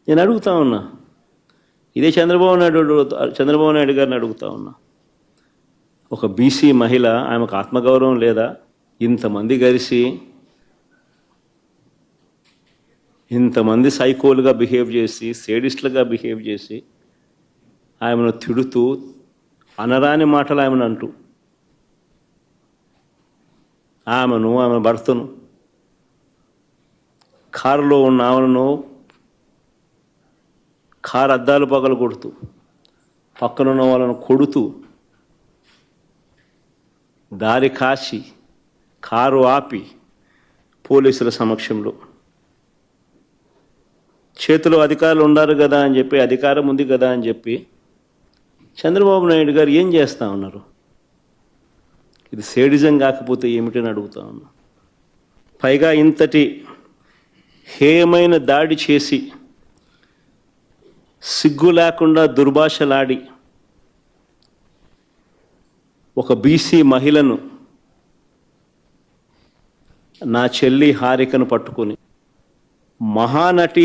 నేను అడుగుతా ఉన్నా, ఇదే చంద్రబాబు నాయుడు గారిని అడుగుతా ఉన్నా, ఒక బీసీ మహిళ, ఆమెకు ఆత్మగౌరవం లేదా? ఇంతమంది కలిసి ఇంతమంది సైకోలుగా బిహేవ్ చేసి, సేడిస్టులుగా బిహేవ్ చేసి ఆమెను తిడుతూ, అనరాని మాటలు ఆమెను అంటూ, ఆమె భర్తను, కారులో ఉన్న ఆమెను కారు అద్దాలు పగలు కొడుతూ, పక్కనున్న వాళ్ళను కొడుతూ, దారి కాచి కారు ఆపి పోలీసుల సమక్షంలో, చేతిలో అధికారులు ఉన్నారు కదా అని చెప్పి, అధికారం ఉంది కదా అని చెప్పి చంద్రబాబు నాయుడు గారు ఏం చేస్తూ ఉన్నారు? ఇది సేడిజం కాకపోతే ఏమిటని అడుగుతా ఉన్నా. పైగా ఇంతటి హేయమైన దాడి చేసి, సిగ్గు లేకుండా దుర్భాషలాడి ఒక బీసీ మహిళను, నా చెల్లి హారికను పట్టుకొని మహానటి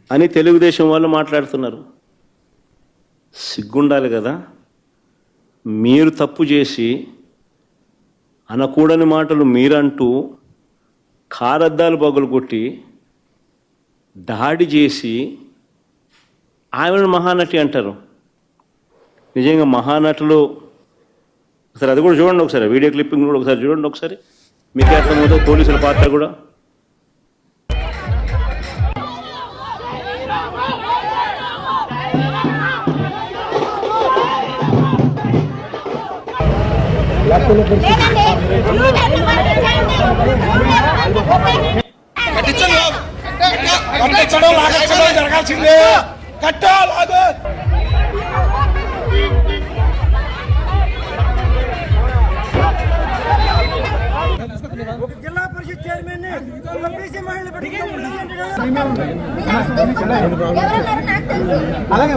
అని తెలుగుదేశం వాళ్ళు మాట్లాడుతున్నారు. సిగ్గుండాలి కదా. మీరు తప్పు చేసి అనకూడని మాటలు మీరంటూ కారద్దాలు పగులుకొట్టి దాడి చేసి ఆమెను మహానటి అంటారు. నిజంగా మహానటులు ఒకసారి అది కూడా చూడండి, ఒకసారి వీడియో క్లిప్పింగ్ కూడా ఒకసారి చూడండి, ఒకసారి మీకే అర్థమవుతుంది పోలీసుల పాత్ర కూడా. జరగాల్సిందే కట్టాలి. జిల్లా పరిషత్ చైర్మన్ అలాగే